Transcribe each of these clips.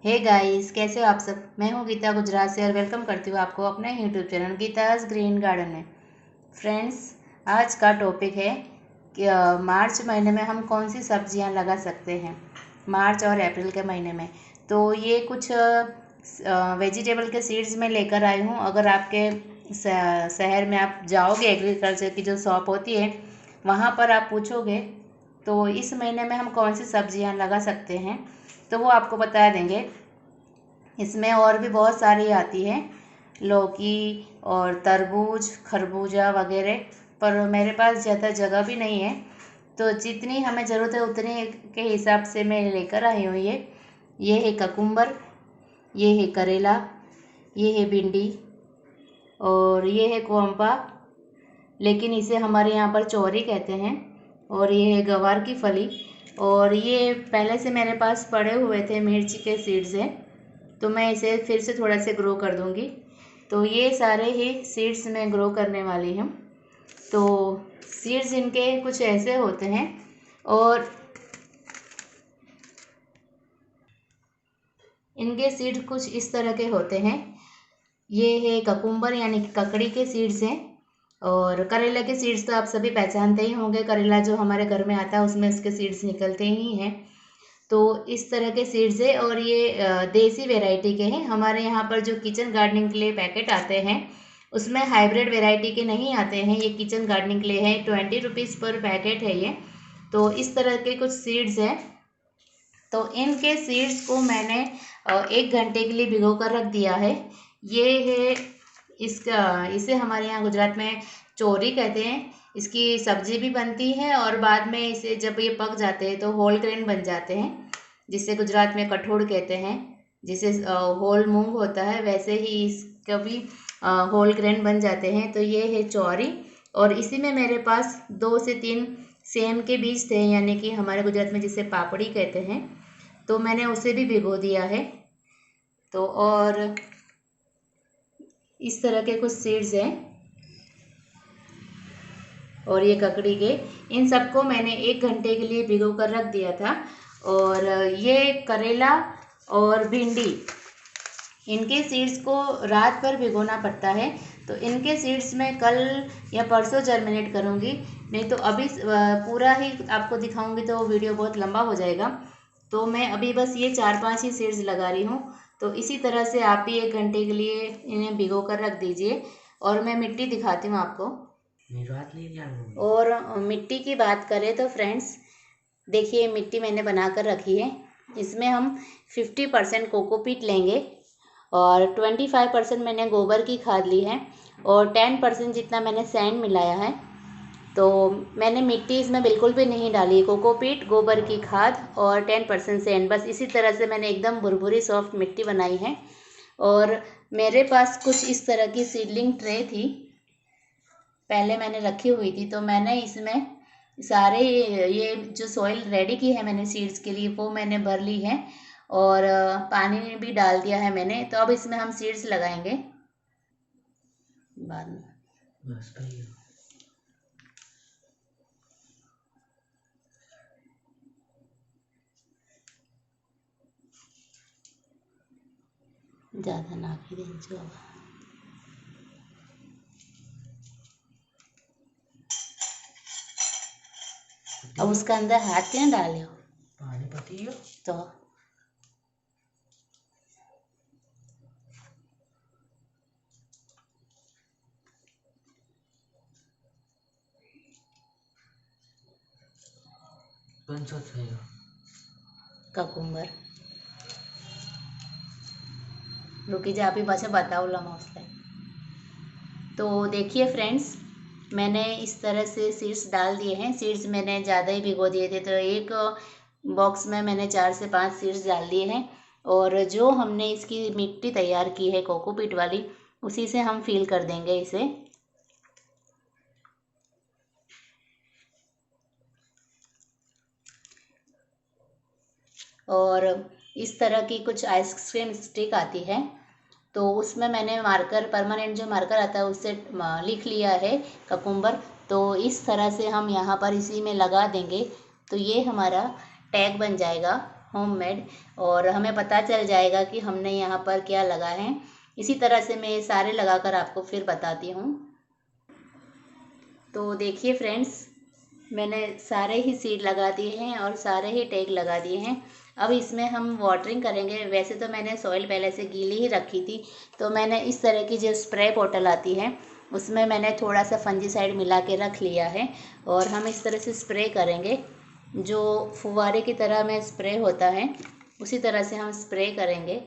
Hey guys, कैसे हो आप सब। मैं हूँ गीता गुजरात से और वेलकम करती हूँ आपको अपने YouTube channel Geeta's green garden में। फ्रेंड्स, आज का टॉपिक है कि मार्च महीने में हम कौन सी सब्जियां लगा सकते हैं। मार्च और अप्रैल के महीने में तो ये कुछ वेजिटेबल के सीड्स में लेकर आई हूँ। अगर आपके शहर में आप जाओगे, एग्रीकल्चर की जो शॉप होती है वहाँ पर आप पूछोगे तो इस महीने में हम कौन सी सब्जियां लगा सकते हैं तो वो आपको बता देंगे। इसमें और भी बहुत सारी आती है, लौकी और तरबूज, खरबूजा वगैरह, पर मेरे पास ज़्यादा जगह भी नहीं है तो जितनी हमें ज़रूरत है उतने के हिसाब से मैं लेकर आई हूँ। ये है ककुम्बर, ये है करेला, ये है भिंडी और ये है कोम्पा, लेकिन इसे हमारे यहाँ पर चौरी कहते हैं। और ये है गवार की फली, और ये पहले से मेरे पास पड़े हुए थे मिर्ची के सीड्स हैं तो मैं इसे फिर से थोड़ा से ग्रो कर दूंगी। तो ये सारे ही सीड्स मैं ग्रो करने वाली हूँ। तो सीड्स इनके कुछ ऐसे होते हैं और इनके सीड कुछ इस तरह के होते हैं। ये है ककुम्बर यानी कि ककड़ी के सीड्स हैं। और करेला के सीड्स तो आप सभी पहचानते ही होंगे, करेला जो हमारे घर में आता है उसमें उसके सीड्स निकलते ही हैं। तो इस तरह के सीड्स है और ये देसी वैरायटी के हैं। हमारे यहाँ पर जो किचन गार्डनिंग के लिए पैकेट आते हैं उसमें हाइब्रिड वैरायटी के नहीं आते हैं। ये किचन गार्डनिंग के लिए है, 20 रुपीज़ पर पैकेट है ये। तो इस तरह के कुछ सीड्स हैं। तो इनके सीड्स को मैंने 1 घंटे के लिए भिगो कर रख दिया है। ये है इसे हमारे यहाँ गुजरात में चोरी कहते हैं। इसकी सब्जी भी बनती है और बाद में इसे जब ये पक जाते हैं तो होल ग्रेन बन जाते हैं, जिसे गुजरात में कठोड़ कहते हैं। जिसे होल मूंग होता है वैसे ही इसका भी होल ग्रेन बन जाते हैं। तो ये है चौरी, और इसी में मेरे पास 2 से 3 सेम के बीज थे, यानी कि हमारे गुजरात में जिसे पापड़ी कहते हैं, तो मैंने उसे भी भिगो दिया है। तो और इस तरह के कुछ सीड्स हैं और ये ककड़ी के, इन सबको मैंने 1 घंटे के लिए भिगो कर रख दिया था। और ये करेला और भिंडी, इनके सीड्स को रात भर भिगोना पड़ता है। तो इनके सीड्स मैं कल या परसों जर्मिनेट करूँगी, नहीं तो अभी पूरा ही आपको दिखाऊंगी तो वीडियो बहुत लंबा हो जाएगा। तो मैं अभी बस ये 4-5 ही सीड्स लगा रही हूँ। तो इसी तरह से आप भी 1 घंटे के लिए इन्हें भिगो कर रख दीजिए। और मैं मिट्टी दिखाती हूँ आपको। और मिट्टी की बात करें तो फ्रेंड्स, देखिए मिट्टी मैंने बना कर रखी है। इसमें हम 50% कोकोपीट लेंगे और 25% मैंने गोबर की खाद ली है और 10% जितना मैंने सैंड मिलाया है। तो मैंने मिट्टी इसमें बिल्कुल भी नहीं डाली, कोकोपीट, गोबर की खाद और 10% सैंड, बस इसी तरह से मैंने एकदम भुरभुरी सॉफ्ट मिट्टी बनाई है। और मेरे पास कुछ इस तरह की सीडलिंग ट्रे थी, पहले मैंने रखी हुई थी, तो मैंने इसमें सारे ये जो सॉइल रेडी की है मैंने सीड्स के लिए वो मैंने भर ली है और पानी भी डाल दिया है मैंने। तो अब इसमें हम सीड्स लगाएंगे बाद में। बस ज़्यादा नाखी देंगे अब उसका अंदर हाथ क्यों डाले हो, पानी पती हो तो ककुम्बर रुकी जा भी पाछा बताओ लमा उसने। तो देखिए फ्रेंड्स, मैंने इस तरह से सीड्स डाल दिए हैं। सीड्स मैंने ज़्यादा ही भिगो दिए थे, तो एक बॉक्स में मैंने 4 से 5 सीड्स डाल दिए हैं। और जो हमने इसकी मिट्टी तैयार की है कोकोपीट वाली, उसी से हम फिल कर देंगे इसे। और इस तरह की कुछ आइसक्रीम स्टिक आती है, तो उसमें मैंने मार्कर, परमानेंट जो मार्कर आता है उससे लिख लिया है ककुम्बर। तो इस तरह से हम यहाँ पर इसी में लगा देंगे तो ये हमारा टैग बन जाएगा। होममेड, और हमें पता चल जाएगा कि हमने यहाँ पर क्या लगा है। इसी तरह से मैं सारे लगाकर आपको फिर बताती हूँ। तो देखिए फ्रेंड्स, मैंने सारे ही सीड लगा दिए हैं और सारे ही टैग लगा दिए हैं। अब इसमें हम वाटरिंग करेंगे। वैसे तो मैंने सॉइल पहले से गीली ही रखी थी, तो मैंने इस तरह की जो स्प्रे बोतल आती है उसमें मैंने थोड़ा सा फंजीसाइड मिला के रख लिया है, और हम इस तरह से स्प्रे करेंगे। जो फुवारे की तरह में स्प्रे होता है उसी तरह से हम स्प्रे करेंगे।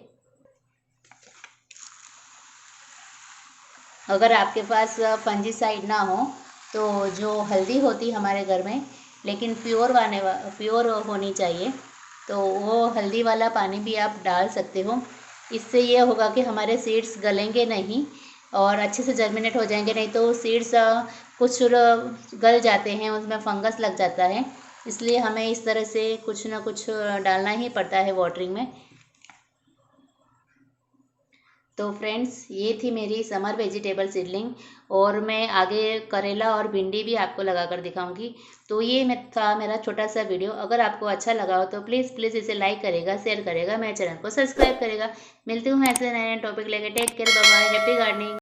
अगर आपके पास फंजीसाइड ना हो तो जो हल्दी होती है हमारे घर में, लेकिन प्योर होनी चाहिए, तो वो हल्दी वाला पानी भी आप डाल सकते हो। इससे ये होगा कि हमारे सीड्स गलेंगे नहीं और अच्छे से जर्मिनेट हो जाएंगे। नहीं तो सीड्स कुछ गल जाते हैं, उसमें फंगस लग जाता है। इसलिए हमें इस तरह से कुछ ना कुछ डालना ही पड़ता है वाटरिंग में। तो फ्रेंड्स, ये थी मेरी समर वेजिटेबल सीडलिंग, और मैं आगे करेला और भिंडी भी आपको लगा कर दिखाऊंगी। तो ये था मेरा छोटा सा वीडियो। अगर आपको अच्छा लगा हो तो प्लीज़ प्लीज़ इसे लाइक करेगा, शेयर करेगा, मेरे चैनल को सब्सक्राइब करेगा। मिलती हूँ ऐसे नए टॉपिक लेके। Take care, bye bye, happy gardening.